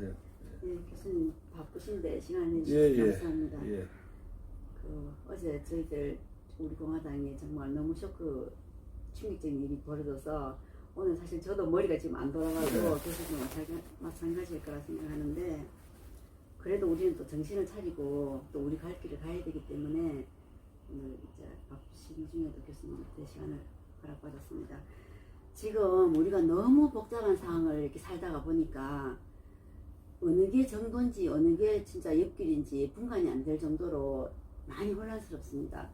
예. 네, 교수님 바쁘신데 시간 예, 내주셔서 예. 감사합니다. 예. 어제 저희들 우리 공화당에 정말 너무 쇼크 충격적인 일이 벌어져서 오늘 사실 저도 머리가 지금 안 돌아가고 교수님 마찬가지일 거라 생각하는데 그래도 우리는 또 정신을 차리고 또 우리 갈 길을 가야 되기 때문에 오늘 이제 바쁘신 중에도 교수님한테 시간을 허락받았습니다. 지금 우리가 너무 복잡한 상황을 이렇게 살다가 보니까 어느 게 정도인지 어느 게 진짜 옆길인지 분간이 안 될 정도로 많이 혼란스럽습니다.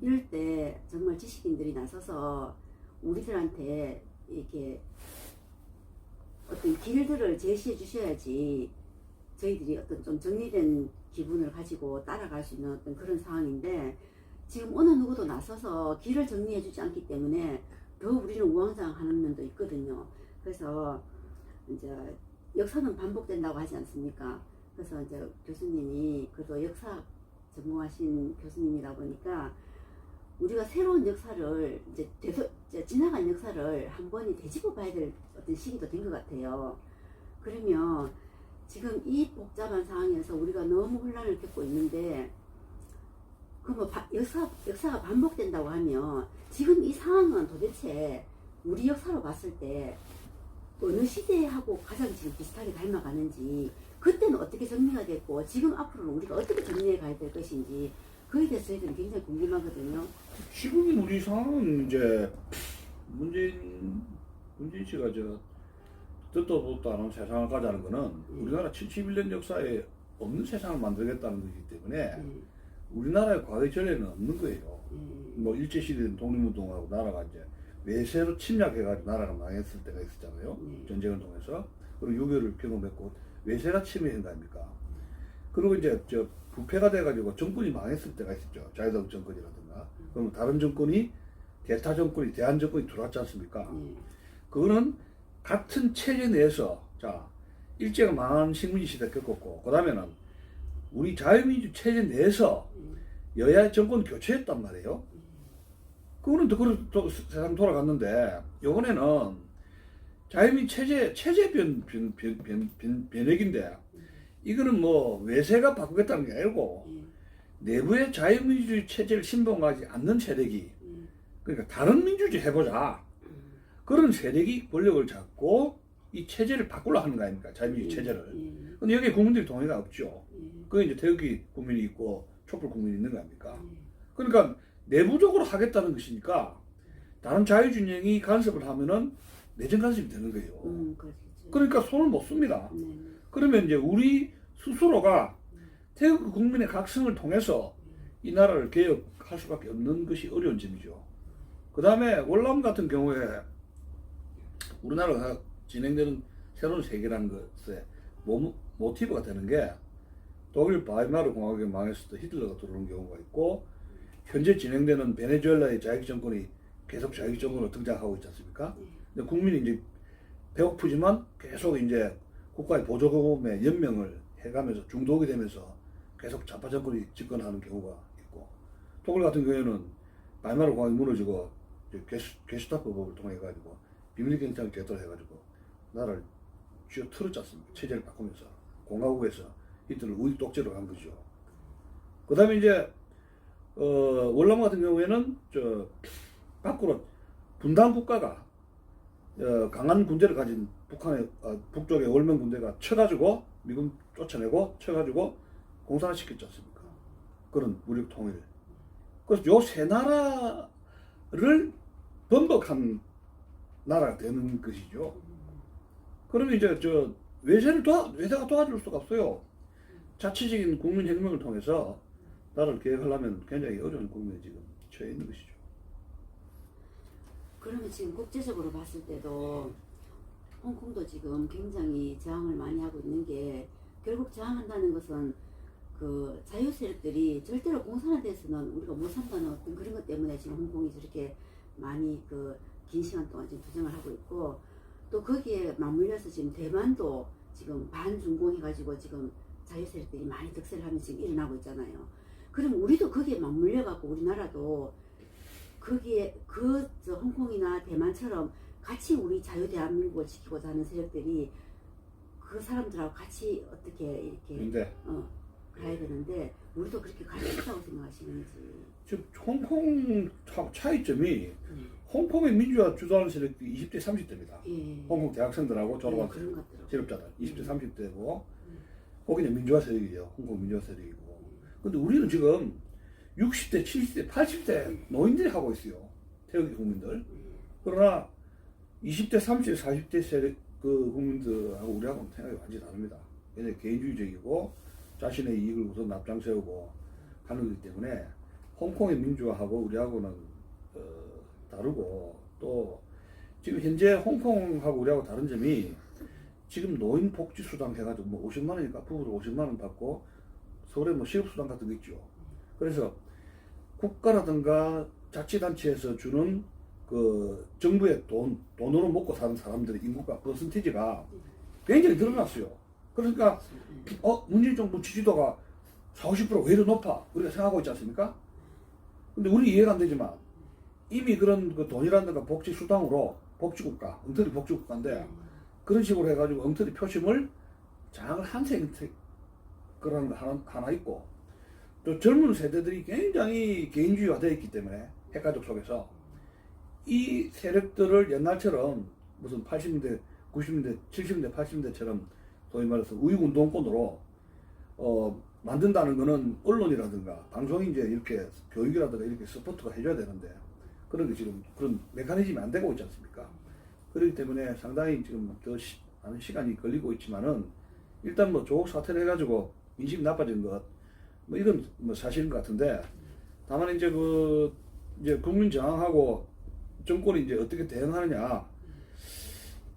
이럴 때 정말 지식인들이 나서서 우리들한테 이렇게 어떤 길들을 제시해 주셔야지 저희들이 어떤 좀 정리된 기분을 가지고 따라갈 수 있는 어떤 그런 상황인데 지금 어느 누구도 나서서 길을 정리해 주지 않기 때문에 더 우리는 우왕좌왕하는 면도 있거든요. 그래서 이제 역사는 반복된다고 하지 않습니까? 그래서 이제 교수님이 그래도 역사 전공하신 교수님이다 보니까 우리가 새로운 역사를 이제 지나간 역사를 한 번이 되짚어 봐야 될 어떤 시기도 된 것 같아요. 그러면 지금 이 복잡한 상황에서 우리가 너무 혼란을 겪고 있는데 그럼 역사가 반복된다고 하면 지금 이 상황은 도대체 우리 역사로 봤을 때 어느 시대하고 가장 지금 비슷하게 닮아가는지 그때는 어떻게 정리가 됐고 지금 앞으로는 우리가 어떻게 정리해 가야 될 것인지 그에 대해서 저희들은 굉장히 궁금하거든요. 지금 우리 상황은 이제 문재인 씨가 듣도 보도 안 하는 세상을 가자는 거는 우리나라 71년 역사에 없는 세상을 만들겠다는 것이기 때문에 우리나라의 과거의 전례는 없는 거예요. 뭐 일제시대는 독립운동하고 나라가 이제 외세로 침략해가지고 나라가 망했을 때가 있었잖아요. 전쟁을 통해서. 그리고 6.25를 경험했고 외세가 침해한 거 아닙니까? 그리고 이제 부패가 돼가지고 정권이 망했을 때가 있었죠. 자유당 정권이라든가. 그러면 다른 정권이 대타 정권이 대한 정권이 들어왔지 않습니까? 그거는 같은 체제 내에서 자 일제가 망한 식민지 시대 겪었고 그 다음에는 우리 자유민주 체제 내에서 여야 정권 교체했단 말이에요. 그거는 또 세상 돌아갔는데 이번에는 자유민주 체제 변혁인데 이거는 뭐 외세가 바꾸겠다는 게 아니고 내부의 자유민주주의 체제를 신봉하지 않는 세력이 그러니까 다른 민주주의 해보자 그런 세력이 권력을 잡고 이 체제를 바꾸려 하는 거 아닙니까? 자유민주주의 체제를. 근데 여기에 국민들이 동의가 없죠. 그게 이제 태극기 국민이 있고 촛불 국민이 있는 거 아닙니까? 그러니까 내부적으로 하겠다는 것이니까 다른 자유진영이 간섭을 하면은 내정 간섭이 되는 거예요. 그러니까 손을 못 씁니다. 그러면 이제 우리 스스로가 태극 국민의 각성을 통해서 이 나라를 개혁할 수밖에 없는 것이 어려운 점이죠. 그 다음에 월남 같은 경우에 우리나라가 진행되는 새로운 세계라는 것에 모티브가 되는 게 독일 바이마르 공화국이 망했을 때 히틀러가 들어오는 경우가 있고 현재 진행되는 베네수엘라의 자익 정권이 계속 자익 정권으로 등장하고 있지 않습니까? 근데 국민이 이제 배고프지만 계속 이제 국가의 보조금에 연명을 해가면서 중독이 되면서 계속 좌파 정권이 집권하는 경우가 있고 독일 같은 경우에는 바이마르 공화국이 무너지고 게슈타포법을 통해 가지고 비밀경찰을 개tor해가지고 나라를 쥐어 틀었지 않습니까? 체제를 바꾸면서 공화국에서 히틀러 우익 독재로 간 거죠. 그 다음에 이제 월남 같은 경우에는 밖으로 분단 국가가 강한 군대를 가진 북한의 북쪽의 월명 군대가 쳐가지고 미군 쫓아내고 쳐가지고 공산화시켰지 않습니까? 그런 무력 통일. 그래서 요 세 나라를 번복한 나라가 되는 것이죠. 그러면 이제 외세가 도와줄 수가 없어요. 자체적인 국민혁명을 통해서 나라를 개혁하려면 굉장히 어려운 국면에 지금 처해 있는 것이죠. 그러면 지금 국제적으로 봤을 때도 홍콩도 지금 굉장히 저항을 많이 하고 있는 게 결국 저항한다는 것은 그 자유 세력들이 절대로 공산화돼서는 우리가 못 산다는 어떤 그런 것 때문에 지금 홍콩이 저렇게 많이 긴 시간 동안 지금 투쟁을 하고 있고 또 거기에 맞물려서 지금 대만도 지금 반중공해가지고 지금 자유 세력들이 많이 득세를 하면서 지금 일어나고 있잖아요. 그럼 우리도 거기에 맞물려갖고 우리나라도 거기에 홍콩이나 대만처럼 같이 우리 자유 대한민국을 지키고자 하는 세력들이 그 사람들하고 같이 어떻게 이렇게 근데 가야 되는데 우리도 그렇게 갈 수 있다고 생각하시는지. 지금 홍콩 차이점이 네. 홍콩의 민주화 주도하는 세력이 20대 30대입니다. 예. 홍콩 대학생들하고 졸업한 그런 것 같더라고요. 실업자들 20대 30대고 거기는 민주화 세력이죠. 홍콩 민주화 세력이고. 근데 우리는 지금 60대, 70대, 80대 노인들이 하고 있어요. 태극기 국민들. 그러나 20대, 30대, 40대 세력 그 국민들하고 우리하고는 생각이 완전히 다릅니다. 얘네 개인주의적이고 자신의 이익을 우선 앞장 세우고 하는 거기 때문에 홍콩의 민주화하고 우리하고는 다르고 또 지금 현재 홍콩하고 우리하고 다른 점이 지금 노인 복지 수당 해가지고 뭐 50만 원이니까 부부로 50만 원 받고 서울에 뭐 실업 수당 같은 거 있죠. 그래서 국가라든가 자치단체에서 주는 그 정부의 돈으로 먹고 사는 사람들의 인구가 퍼센티지가 굉장히 늘어났어요. 그러니까 문재인 정부 지지도가 40%, 50%왜 이렇게 높아? 우리가 생각하고 있지 않습니까? 근데 우리 이해가 안 되지만 이미 그런 그 돈이라든가 복지 수당으로 복지국가, 엉터리 복지국가인데 그런 식으로 해가지고 엉터리 표심을 장을 한생 그런 거 하나 있고 또 젊은 세대들이 굉장히 개인주의화 되어 있기 때문에 핵가족 속에서 이 세력들을 옛날처럼 무슨 80년대, 90년대, 70년대, 80년대처럼 소위 말해서 우익운동권으로 만든다는 거는 언론이라든가 방송이 이제 이렇게 교육이라든가 이렇게 서포트가 해줘야 되는데 그런 게 지금 그런 메커니즘이 안 되고 있지 않습니까? 그렇기 때문에 상당히 지금 더 많은 시간이 걸리고 있지만은 일단 뭐 조국 사태를 해가지고 인식이 나빠진 것 뭐 이건 뭐 사실인 것 같은데 다만 이제 이제 국민 저항하고 정권이 이제 어떻게 대응하느냐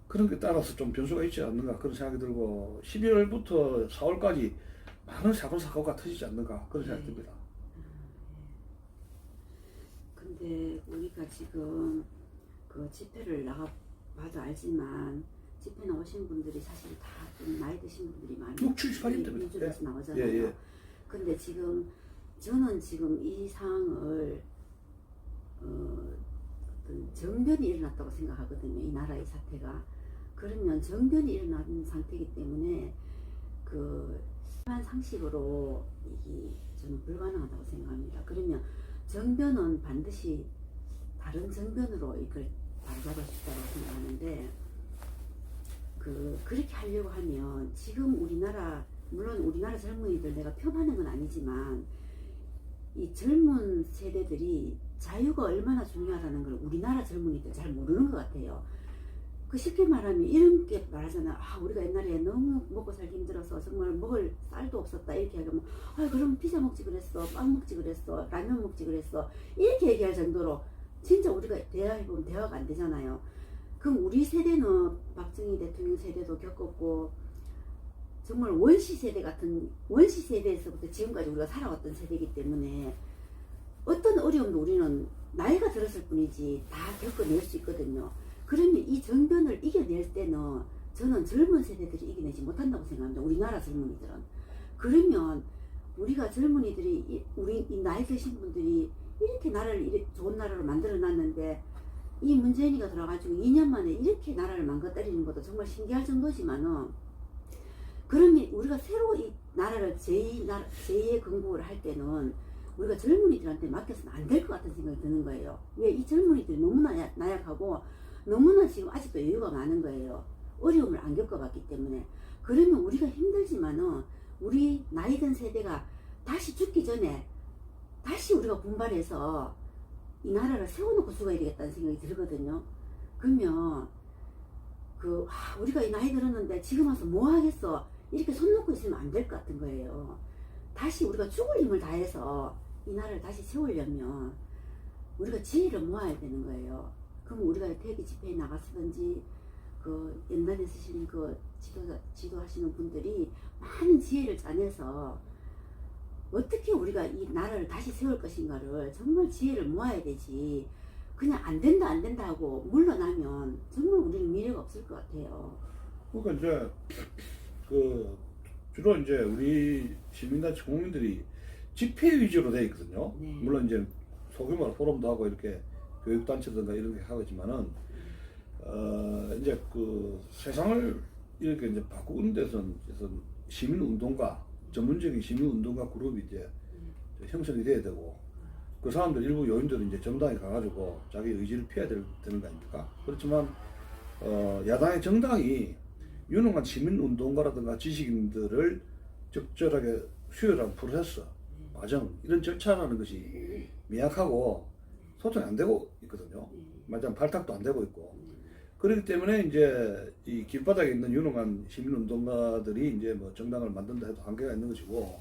그런 게 따라서 좀 변수가 있지 않는가 그런 생각이 들고 12월부터 4월까지 많은 사고가 터지지 않는가 그런 생각이 듭니다. 근데 우리가 지금 그 집회를 나가봐도 알지만 집회 나오신 분들이 사실 다 좀 나이 드신 분들이 많이 6, 70, 80대입니다. 민주에서 나오잖아요. 예. 근데 지금 저는 지금 이 상황을 어떤 정변이 일어났다고 생각하거든요. 이 나라의 사태가. 그러면 정변이 일어난 상태이기 때문에 그 일반 상식으로 이게 저는 불가능하다고 생각합니다. 그러면 정변은 반드시 다른 정변으로 이걸 바로잡을 수 있다고 생각하는데 그렇게 하려고 하면 지금 우리나라 물론 우리나라 젊은이들 내가 폄하하는 건 아니지만 이 젊은 세대들이 자유가 얼마나 중요하다는 걸 우리나라 젊은이들 잘 모르는 것 같아요. 그 쉽게 말하면 이런 게 말하잖아. 우리가 옛날에 너무 먹고 살기 힘들어서 정말 먹을 쌀도 없었다 이렇게 하면 그럼 피자 먹지 그랬어, 빵 먹지 그랬어, 라면 먹지 그랬어 이렇게 얘기할 정도로 진짜 우리가 대화해보면 대화가 안 되잖아요. 그럼 우리 세대는 박정희 대통령 세대도 겪었고 정말 원시 세대에서부터 지금까지 우리가 살아왔던 세대이기 때문에 어떤 어려움도 우리는 나이가 들었을 뿐이지 다 겪어낼 수 있거든요. 그러면 이 정변을 이겨낼 때는 저는 젊은 세대들이 이겨내지 못한다고 생각합니다. 우리나라 젊은이들은. 그러면 우리가 젊은이들이 우리 이 나이 드신 분들이 이렇게 나라를 좋은 나라로 만들어 놨는데 이 문재인이가 들어가지고 2년 만에 이렇게 나라를 망가뜨리는 것도 정말 신기할 정도지만은 그러면 우리가 새로 이 나라를 제2의 건국을 할 때는 우리가 젊은이들한테 맡겨서는 안 될 것 같은 생각이 드는 거예요. 왜 이 젊은이들이 너무나 나약하고 너무나 지금 아직도 여유가 많은 거예요. 어려움을 안 겪어봤기 때문에. 그러면 우리가 힘들지만은 우리 나이 든 세대가 다시 죽기 전에 다시 우리가 분발해서 이 나라를 세워놓고 죽어야 되겠다는 생각이 들거든요. 그러면 우리가 이 나이 들었는데 지금 와서 뭐 하겠어 이렇게 손 놓고 있으면 안 될 것 같은 거예요. 다시 우리가 죽을 힘을 다해서 이 나라를 다시 세우려면 우리가 지혜를 모아야 되는 거예요. 그럼 우리가 대기 집회에 나갔든지 그 연단에 쓰시는 그 지도하시는 분들이 많은 지혜를 짜내서 어떻게 우리가 이 나라를 다시 세울 것인가를 정말 지혜를 모아야 되지. 그냥 안 된다 하고 물러나면 정말 우리는 미래가 없을 것 같아요. 그러니까 이제 주로 이제 우리 시민단체 국민들이 집회 위주로 돼 있거든요. 네. 물론 이제 소규모로 포럼도 하고 이렇게 교육단체든가 이런 게 하고 있지만은 이제 세상을 이렇게 이제 바꾸는 데서는 시민운동가, 전문적인 시민운동가 그룹이 이제 형성이 돼야 되고, 그 사람들 일부 요인들은 이제 정당에 가가지고 자기 의지를 피해야 되는 거 아닙니까? 그렇지만 야당의 정당이 유능한 시민운동가라든가 지식인들을 적절하게 수혈한 프로세스, 과정, 이런 절차라는 것이 미약하고 소통이 안 되고 있거든요. 말하자면 발탁도 안 되고 있고. 그렇기 때문에 이제 이 길바닥에 있는 유능한 시민운동가들이 이제 뭐 정당을 만든다 해도 한계가 있는 것이고,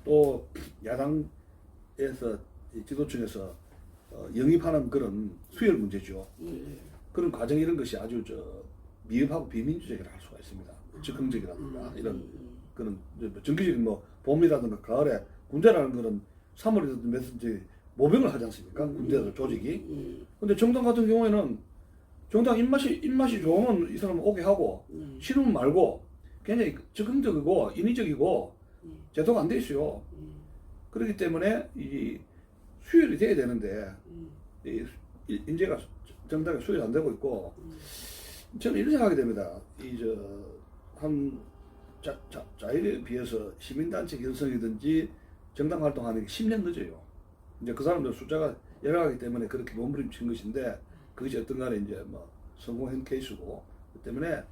또 야당에서 이 지도층에서 영입하는 그런 수혈 문제죠. 그런 과정 이런 것이 아주 미흡하고 비민주적이라 할 수가 있습니다. 즉흥적이라든가 이런 그런 정기적인 뭐 봄이라든가 가을에 군대라는 거는 3월이든 몇든지 모병을 하지 않습니까? 군대들 조직이. 근데 정당 같은 경우에는 정당 입맛이 좋으면 이 사람 오게 하고 싫으면 말고 굉장히 즉흥적이고 인위적이고 제도가 안 돼 있어요. 그렇기 때문에 이 수혈이 돼야 되는데 이 인재가 정당에 수혈이 안 되고 있고, 저는 이런 생각이 됩니다. 자율에 비해서 시민단체 결성이든지 정당 활동하는 게 10년 늦어요. 이제 그 사람들 숫자가 열악하기 때문에 그렇게 몸부림친 것인데, 그것이 어떤 간에 이제 뭐 성공한 케이스고, 그 때문에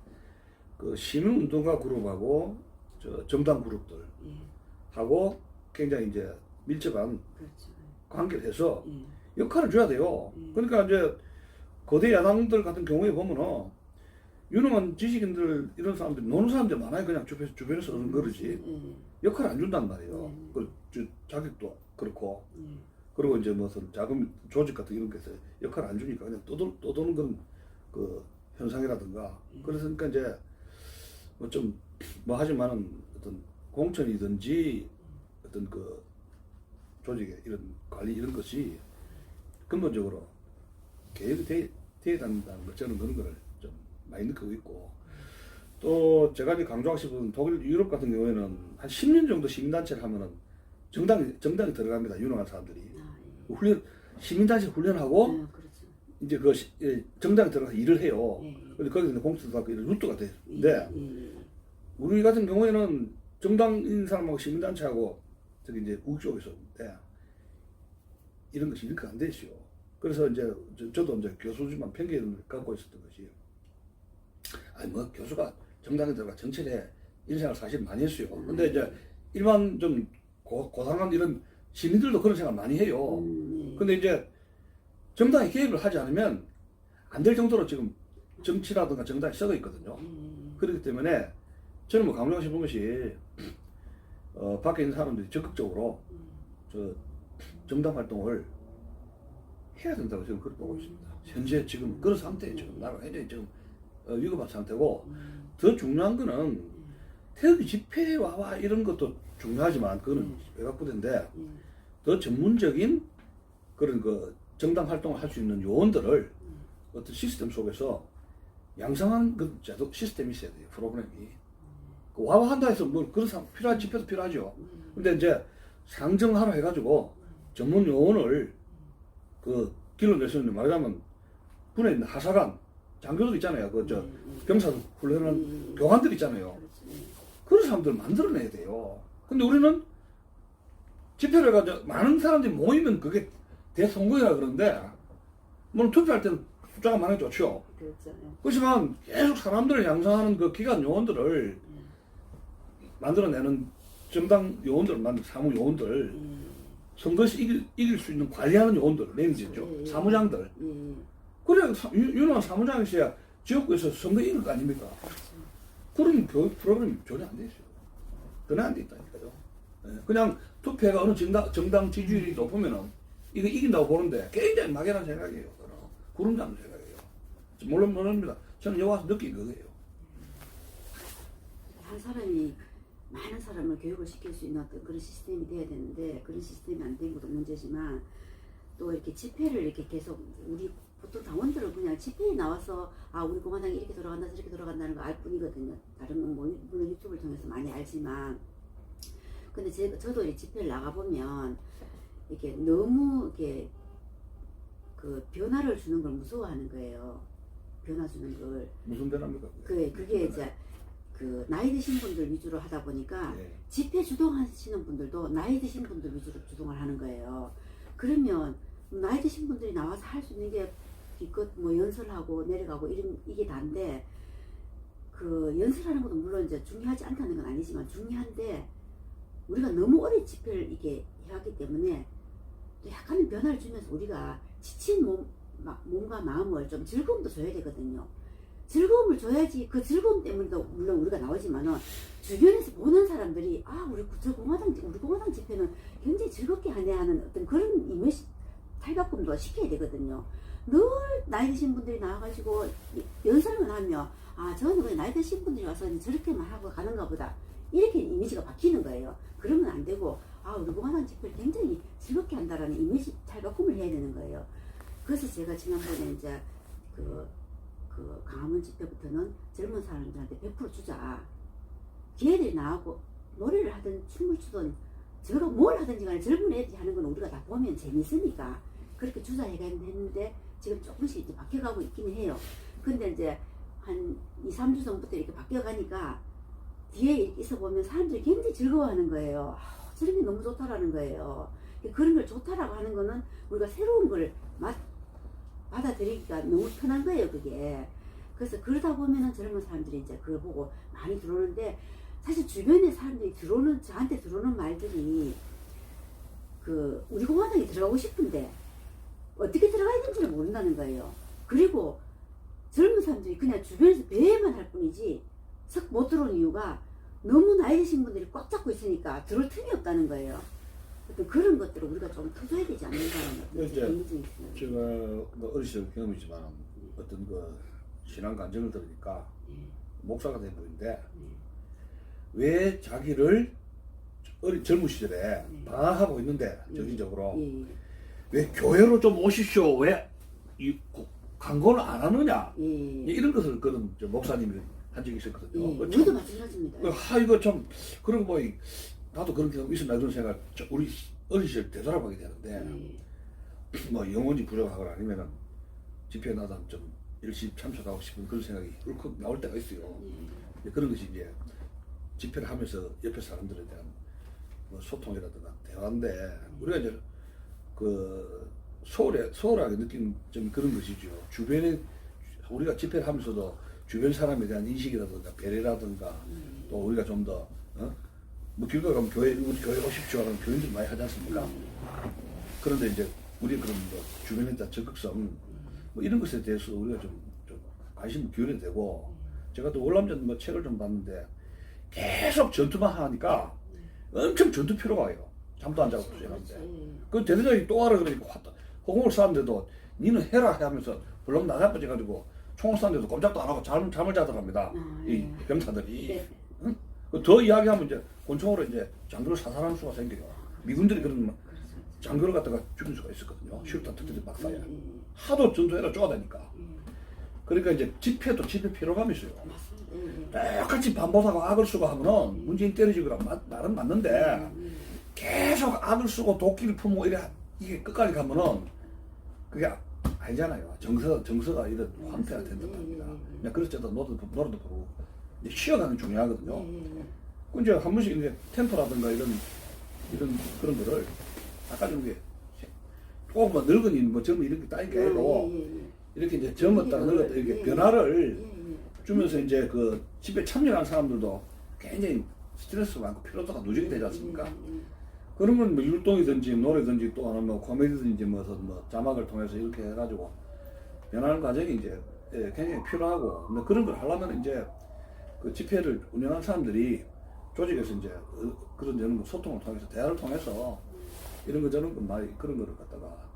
그 시민운동가 그룹하고 정당 그룹들 하고 굉장히 이제 밀접한 관계를 해서 역할을 줘야 돼요. 그러니까 이제 거대 야당들 같은 경우에 보면은 유능한 지식인들 이런 사람들 노는 사람들 많아요. 그냥 주변에서 오는 거르지 역할을 안 준단 말이에요. 자격도 그렇고, 그리고 이제 무슨 자금 조직 같은 이런 게서 역할을 안 주니까 그냥 떠도는 그런 그 현상이라든가. 그러니까 이제 뭐 하지만은 어떤 공천이든지 어떤 그 조직의 이런 관리 이런 것이 근본적으로 계획이 돼야 된다는 거, 저는 그런 거를 좀 많이 느끼고 있고, 또 제가 이제 강조하고 싶은 독일, 유럽 같은 경우에는 한 10년 정도 시민단체를 하면은 정당에 들어갑니다. 유능한 사람들이. 시민단체 훈련하고 이제 정당에 들어가서 일을 해요. 근데 거기서 공천도 받고 이런 루트가 되는데, 우리 같은 경우에는 정당인 사람하고 시민단체하고 저기 이제 우쪽에서 이런 것이 이렇게 안 되죠. 그래서 이제 저도 이제 교수지만 편견을 갖고 있었던 것이, 아니 뭐 교수가 정당에 들어가 정치를 해 이런 생각을 사실 많이 했어요. 근데 이제 일반 좀 고상한 이런 시민들도 그런 생각 많이 해요. 근데 이제 정당에 개입을 하지 않으면 안 될 정도로 지금 정치라든가 정당이 썩어 있거든요. 그렇기 때문에 저는 뭐 강조하고 싶은 것이 밖에 있는 사람들이 적극적으로 정당 활동을 해야 된다고 저는 그렇게 보고 있습니다. 현재 지금 그런 상태에 지금 나라가 굉장히 지금 위급한 상태고, 더 중요한 거는 태극기 집회와 이런 것도 중요하지만 그거는 외곽부대인데, 더 전문적인 그런 그 정당 활동을 할 수 있는 요원들을 어떤 시스템 속에서 양성하는 그 제도 시스템이 있어야 돼요. 프로그램이. 그 와와 한다 해서 뭐 그런 사람 필요한 집회도 필요하죠. 근데 이제 상정하라 해가지고 전문 요원을 그 길러낼 수 있는, 말하자면 군에 있는 하사관 장교들 있잖아요. 병사 훈련하는 교관들 있잖아요. 그런 사람들 만들어내야 돼요. 근데 우리는 집회를 해가지고 많은 사람들이 모이면 그게 대선거이라 그러는데, 물론 투표할 때는 숫자가 많이 좋죠. 그렇지만 계속 사람들을 양성하는 그 기관 요원들을 만들어내는 정당 요원들, 사무 요원들, 선거에서 이길 수 있는 관리하는 요원들, 매니저죠. 사무장들. 그래야 유능한 사무장이 있어야 지역구에서 선거 이길 거 아닙니까? 그런 교육 프로그램이 전혀 안 돼 있어요. 전혀 안 돼 있다니까요. 그냥 투표가 어느 정당 지지율이 높으면은 이거 이긴다고 보는데 굉장히 막연한 생각이에요. 구름 잡는 생각이에요. 물론 모릅니다. 저는 여기 와서 느낀 그거예요. 한 사람이 많은 사람을 교육을 시킬 수 있는 어떤 그런 시스템이 돼야 되는데, 그런 시스템이 안 된 것도 문제지만, 또 이렇게 집회를 이렇게 계속 우리 보통 당원들은 그냥 집회에 나와서 우리 공화당이 이렇게 돌아간다 저렇게 돌아간다는 거 알 뿐이거든요. 다른 건 물론 유튜브를 통해서 많이 알지만, 근데 저도 이 집회를 나가보면 이렇게 너무 이렇게 그 변화를 주는 걸 무서워하는 거예요. 변화 주는 걸. 무슨 변화입니까? 그게 이제 그 나이 드신 분들 위주로 하다 보니까 예. 집회 주동하시는 분들도 나이 드신 분들 위주로 주동을 하는 거예요. 그러면 나이 드신 분들이 나와서 할 수 있는 게 기껏 뭐 연설하고 내려가고 이게 다인데 그 연설하는 것도 물론 이제 중요하지 않다는 건 아니지만 중요한데 우리가 너무 오래 집회를 이렇게 해왔기 때문에 또 약간의 변화를 주면서 우리가 지친 몸과 마음을 좀 즐거움도 줘야 되거든요. 즐거움을 줘야지 그 즐거움 때문에도 물론 우리가 나오지만은 주변에서 보는 사람들이 우리 공화당 집회는 굉장히 즐겁게 하네 하는 어떤 그런 이미지 탈바꿈도 시켜야 되거든요. 늘 나이 드신 분들이 나와가지고 연설만 하면 저는 그냥 나이 드신 분들이 와서 저렇게만 하고 가는가 보다 이렇게 이미지가 바뀌는 거예요. 그러면 안 되고 우리 공화당 집회를 굉장히 즐겁게 한다라는 이미지 탈바꿈을 해야 되는 거예요. 그래서 제가 지난번에 이제 그 강화문 집회부터는 젊은 사람들한테 100% 주자. 걔들이 나하고 노래를 하든 춤을 추든 저가 뭘 하든지 간에 젊은 애들이 하는 건 우리가 다 보면 재밌으니까 그렇게 주자 했는데 지금 조금씩 이제 바뀌어가고 있기는 해요. 근데 이제 한 2, 3주 전부터 이렇게 바뀌어가니까 뒤에 이렇게 있어 보면 사람들이 굉장히 즐거워하는 거예요. 저런 게 너무 좋다라는 거예요. 그런 걸 좋다라고 하는 거는 우리가 새로운 걸 받아들이기가 너무 편한 거예요, 그게. 그래서 그러다 보면은 젊은 사람들이 이제 그걸 보고 많이 들어오는데 사실 주변에 사람들이 저한테 들어오는 말들이 우리 공화당에 들어가고 싶은데 어떻게 들어가야 되는지를 모른다는 거예요. 그리고 젊은 사람들이 그냥 주변에서 배회만 할 뿐이지 썩 못 들어오는 이유가 너무 나이 드신 분들이 꽉 잡고 있으니까 들어올 틈이 없다는 거예요. 어떤 그런 것들을 우리가 좀 터줘야 되지 않는가는 개인적인 생각이. 제가 뭐 어릴 시절 경험이지만 어떤 신앙 간증을 들으니까 목사가 된 분인데 왜 자기를 젊은 시절에 방황하고 있는데 정신적으로 왜 교회로 좀 오십시오 왜 광고를 안 하느냐 이런 것을 그런 목사님이 한 적이 있었거든요. 우리도 마찬가지입니다. 이거 참 그런 거 나도 그런 경험 있었나 그런 생각 우리 어린 시절 되돌아보게 되는데 뭐 영원히 부족하거나 아니면은 집회에 나도 좀 열심히 참석하고 싶은 그런 생각이 울컥 나올 때가 있어요. 그런 것이 이제 집회를 하면서 옆에 사람들에 대한 뭐 소통이라든가 대화인데 우리가 이제 소홀하게 느낀 좀 그런 것이죠. 주변에 우리가 집회를 하면서도 주변 사람에 대한 인식이라든가 배려라든가 또 우리가 좀 더 뭐 길가 가면 우리 교회 오십시오 하는 교인들 많이 하지 않습니까? 그런데 이제 우리 그런 주변에 대한 적극성 뭐 이런 것에 대해서 우리가 좀 관심을 기울여야 되고 제가 또 월남전 뭐 책을 좀 봤는데 계속 전투만 하니까 엄청 전투 피로가 와요. 잠도 안 자고 투쟁하는데 그 대대장이 또 하라 그러니까 호공을 쐈는데도 니는 해라 하면서 불렁 나자빠져가지고 총을 쐈는데도 꼼짝도 안 하고 잠을 자더랍니다. 이 병사들이. 응? 더 이야기하면 이제 권총으로 이제 장교를 사살하는 수가 생겨요. 미군들이 그런 장교를 갖다가 죽인 수가 있었거든요. 실탄 터뜨리 막사야. 하도 전투해라 쪼아다니까. 그러니까 이제 집회도 집회 피로감이 있어요. 똑같이 반복하고 악을 쓰고 하면은 문재인 때려지거나 말은 맞는데 계속 악을 쓰고 도끼를 품고 이게 끝까지 가면은 그게 아니잖아요. 정서가 이런 황폐가 된단 말입니다. 그래서 저도 노래도 부르고 이제 쉬어가는 게 중요하거든요. 그 이제 한 번씩 이제 템포라든가 이런 그런 거를 아까 좀 꼭 뭐 늙은이 뭐 젊은 이렇게 따니까 해도 이렇게 이제 젊었다 늙었다 이렇게 변화를 주면서 이제 그 집에 참여하는 사람들도 굉장히 스트레스 많고 피로도가 누적이 되지 않습니까? 그러면 뭐 율동이든지 노래든지 또 하나 뭐 코미디든지 뭐 자막을 통해서 이렇게 해가지고 변하는 과정이 이제 굉장히 필요하고 근데 그런 걸 하려면 이제 그 집회를 운영하는 사람들이 조직에서 이제 그런 소통을 통해서 대화를 통해서 이런 거 저런 거 많이 그런 거를 갖다가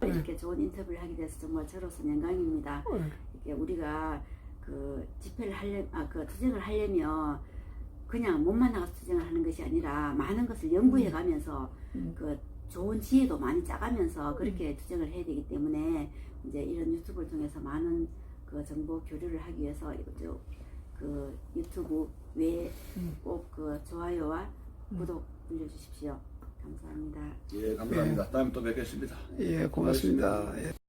이렇게 좋은 인터뷰를 하게 돼서 정말 저로서는 영광입니다. 이게 우리가 그 집회를 투쟁을 하려면 그냥 몸만 나가서 투쟁을 하는 것이 아니라 많은 것을 연구해 가면서 그 좋은 지혜도 많이 짜가면서 그렇게 투쟁을 해야 되기 때문에 이제 이런 유튜브를 통해서 많은 그 정보 교류를 하기 위해서 그 유튜브 외에 꼭 그 좋아요와 구독 눌러주십시오. 감사합니다. 예, 감사합니다. 다음에 또 뵙겠습니다. 예, 고맙습니다. 예.